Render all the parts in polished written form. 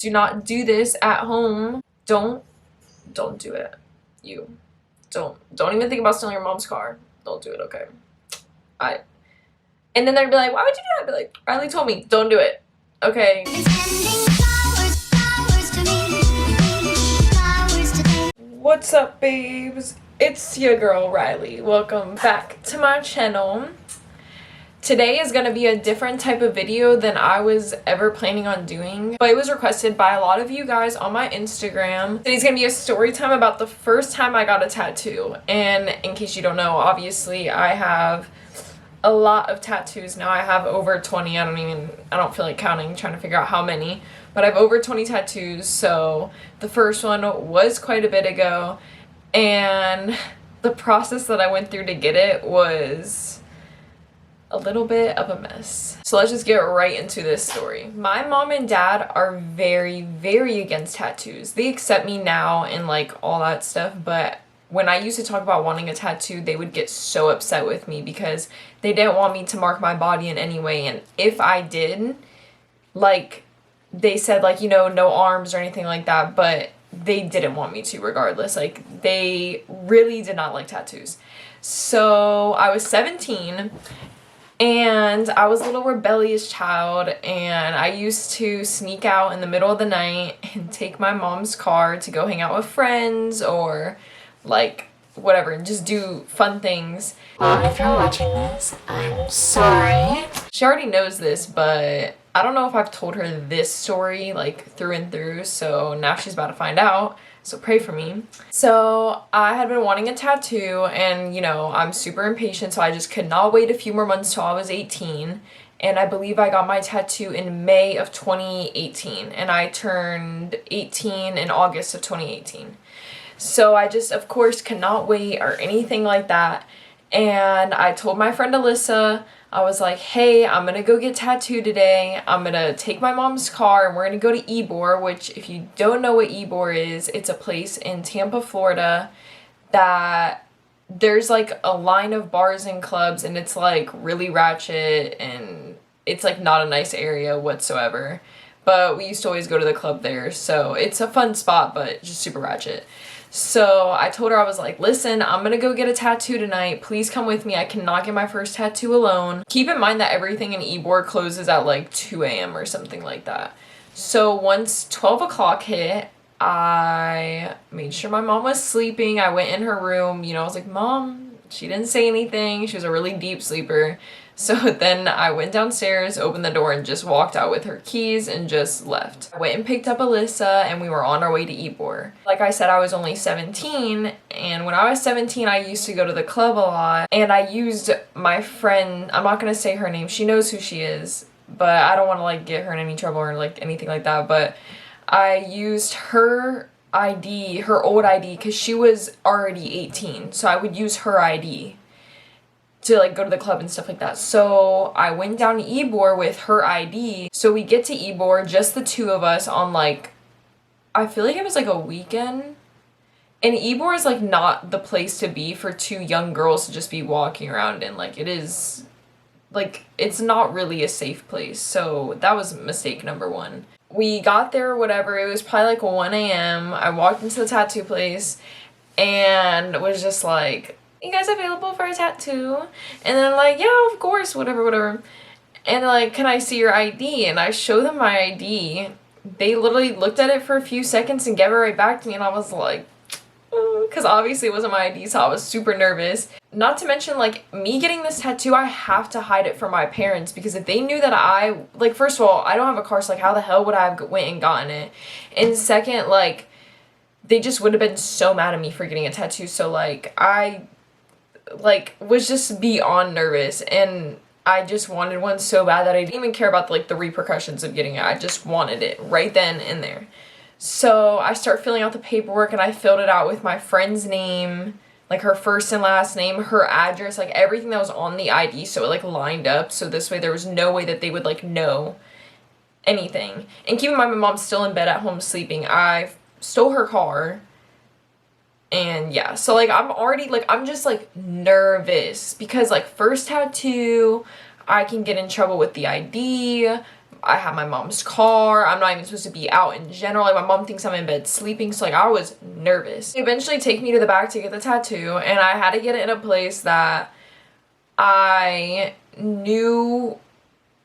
Do not do this at home. Don't do it. You don't even think about stealing your mom's car. Don't do it, okay? And then they'd be like, why would you do that? I'd be like, Rylee told me, don't do it. Okay. What's up, babes? It's your girl, Rylee. Welcome back to my channel. Today is going to be a different type of video than I was ever planning on doing, but it was requested by a lot of you guys on my Instagram. Today's going to be a story time about the first time I got a tattoo. And in case you don't know, obviously I have a lot of tattoos now. I have over 20. I don't feel like counting, trying to figure out how many, but I have over 20 tattoos. So the first one was quite a bit ago, and the process that I went through to get it was a little bit of a mess. So let's just get right into this story. My mom and dad are very, very against tattoos. They accept me now and like all that stuff, but when I used to talk about wanting a tattoo, they would get so upset with me because they didn't want me to mark my body in any way. And if I did, like, they said, like, you know, no arms or anything like that, but they didn't want me to regardless. Like, they really did not like tattoos. So I was 17 and I was a little rebellious child, and I used to sneak out in the middle of the night and take my mom's car to go hang out with friends or like whatever and just do fun things. Mom, if you're watching this, I'm sorry. She already knows this, but I don't know if I've told her this story like through and through, so now she's about to find out. So pray for me. So I had been wanting a tattoo, and you know, I'm super impatient, so I just could not wait a few more months till I was 18. And I believe I got my tattoo in May of 2018, and I turned 18 in August of 2018. So I just, of course, cannot wait or anything like that. And I told my friend Alyssa, I was like, hey, I'm gonna go get tattooed today. I'm gonna take my mom's car and we're gonna go to Ybor, which if you don't know what Ybor is, it's a place in Tampa, Florida that there's like a line of bars and clubs, and it's like really ratchet and it's like not a nice area whatsoever. But we used to always go to the club there, so it's a fun spot, but just super ratchet. So I told her, I was like, listen, I'm gonna go get a tattoo tonight. Please come with me. I cannot get my first tattoo alone. Keep in mind that everything in Ybor closes at like 2 a.m. or something like that. So once 12 o'clock hit, I made sure my mom was sleeping. I went in her room, you know, I was like, Mom, she didn't say anything. She was a really deep sleeper. So then I went downstairs, opened the door, and just walked out with her keys and just left. I went and picked up Alyssa, and we were on our way to Ybor. Like I said, I was only 17, and when I was 17, I used to go to the club a lot, and I used my friend, I'm not gonna say her name, she knows who she is, but I don't want to like get her in any trouble or like anything like that, but I used her ID, her old ID, because she was already 18, so I would use her ID to like go to the club and stuff like that. So I went down to Ybor with her ID. So we get to Ybor, just the two of us on like, I feel like it was like a weekend. And Ybor is like not the place to be for two young girls to just be walking around in. Like it is, like it's not really a safe place. So that was mistake number one. We got there, whatever, it was probably like 1 a.m. I walked into the tattoo place and was just like, you guys available for a tattoo? And then like, yeah, of course, whatever. And like, can I see your ID? And I show them my ID. They literally looked at it for a few seconds and gave it right back to me, and I was like, because obviously it wasn't my ID, so I was super nervous. Not to mention, like, me getting this tattoo, I have to hide it from my parents, because if they knew that I, like, first of all, I don't have a car, so like, how the hell would I have went and gotten it? And second, like, they just would have been so mad at me for getting a tattoo, so like, I like was just beyond nervous, and I just wanted one so bad that I didn't even care about like the repercussions of getting it. I just wanted it right then and there. So I start filling out the paperwork, and I filled it out with my friend's name, like her first and last name, her address, like everything that was on the ID, so it like lined up, so this way there was no way that they would like know anything. And keep in mind, my mom's still in bed at home sleeping. I stole her car. And yeah, so like I'm already like, I'm just like nervous because like first tattoo, I can get in trouble with the ID. I have my mom's car. I'm not even supposed to be out in general. Like, my mom thinks I'm in bed sleeping, so like I was nervous. They eventually take me to the back to get the tattoo, and I had to get it in a place that I knew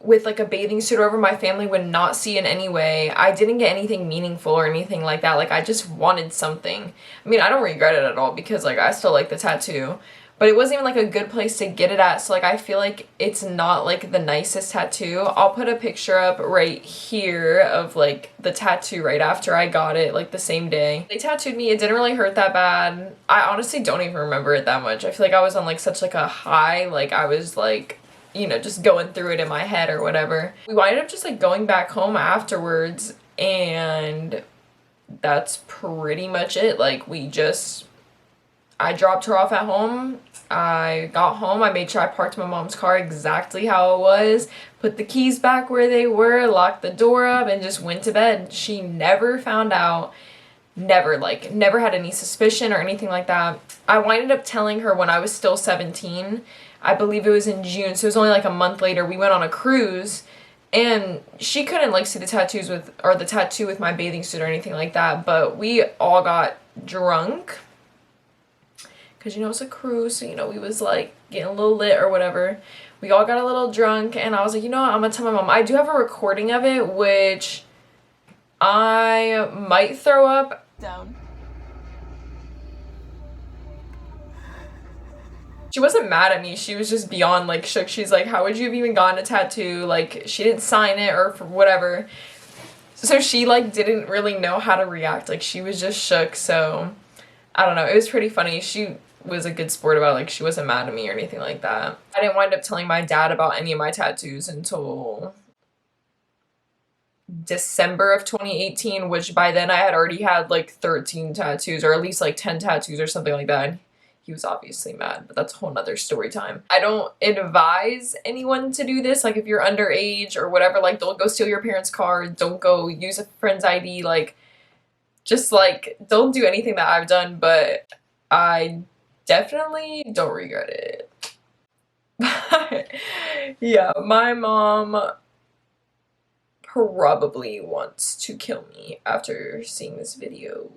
with like a bathing suit over my family would not see in any way. I didn't get anything meaningful or anything like that. Like, I just wanted something. I mean, I don't regret it at all because like I still like the tattoo, but it wasn't even like a good place to get it at. So like I feel like it's not like the nicest tattoo. I'll put a picture up right here of like the tattoo right after I got it, like the same day. They tattooed me. It didn't really hurt that bad. I honestly don't even remember it that much. I feel like I was on like such like a high, like I was like, you know, just going through it in my head or whatever. We wind up just like going back home afterwards, and that's pretty much it. Like, I dropped her off at home. I got home. I made sure I parked my mom's car exactly how it was, put the keys back where they were, locked the door up, and just went to bed. She never found out. Never had any suspicion or anything like that. I winded up telling her when I was still 17. I believe it was in June, so it was only like a month later. We went on a cruise, and she couldn't like see the the tattoo with my bathing suit or anything like that, but we all got drunk because, you know, it's a cruise, so, you know, we was like getting a little lit or whatever. We all got a little drunk, and I was like, you know what, I'm gonna tell my mom. I do have a recording of it, which I might throw up. Down. She wasn't mad at me. She was just beyond like shook. She's like, how would you have even gotten a tattoo? Like, she didn't sign it or for whatever. So she like didn't really know how to react. Like, she was just shook. So I don't know. It was pretty funny. She was a good sport about it. Like, she wasn't mad at me or anything like that. I didn't wind up telling my dad about any of my tattoos until December of 2018, which by then I had already had like 13 tattoos, or at least like 10 tattoos or something like that. He was obviously mad, but that's a whole nother story time. I don't advise anyone to do this. Like, if you're underage or whatever, like, don't go steal your parents' car. Don't go use a friend's ID. Like, just like, don't do anything that I've done, but I definitely don't regret it. But yeah, my mom probably wants to kill me after seeing this video.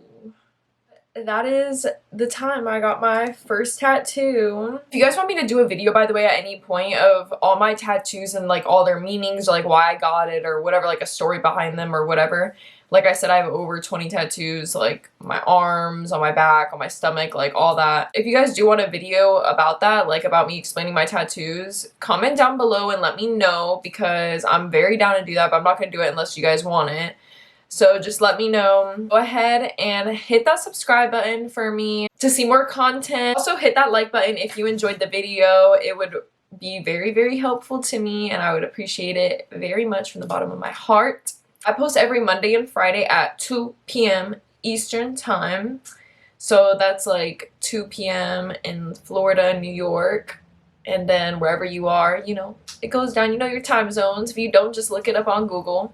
That is the time I got my first tattoo. If you guys want me to do a video, by the way, at any point of all my tattoos and like all their meanings, or like why I got it or whatever, like a story behind them or whatever. Like I said, I have over 20 tattoos, like my arms, on my back, on my stomach, like all that. If you guys do want a video about that, like about me explaining my tattoos, comment down below and let me know, because I'm very down to do that, but I'm not going to do it unless you guys want it. So just let me know. Go ahead and hit that subscribe button for me to see more content. Also hit that like button if you enjoyed the video. It would be very, very helpful to me, and I would appreciate it very much from the bottom of my heart. I post every Monday and Friday at 2 p.m. Eastern time. So that's like 2 p.m. in Florida, New York, and then wherever you are, you know, it goes down. You know your time zones. If you don't, just look it up on Google.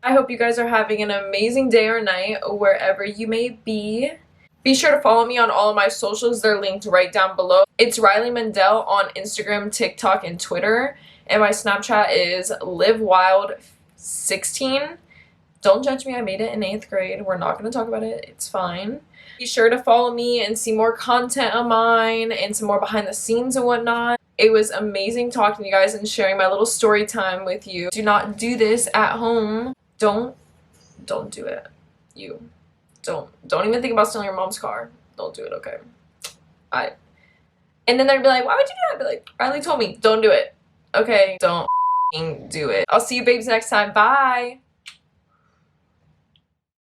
I hope you guys are having an amazing day or night wherever you may be. Be sure to follow me on all of my socials. They're linked right down below. It's Rylee Mandel on Instagram, TikTok, and Twitter. And my Snapchat is livewild16. Don't judge me. I made it in 8th grade. We're not going to talk about it. It's fine. Be sure to follow me and see more content of mine and some more behind the scenes and whatnot. It was amazing talking to you guys and sharing my little story time with you. Do not do this at home. Don't do it. You don't even think about stealing your mom's car. Don't do it, okay? And then they'd be like, why would you do that? I'd be like, Rylee told me, don't do it. Okay, don't do it. I'll see you babes next time. Bye.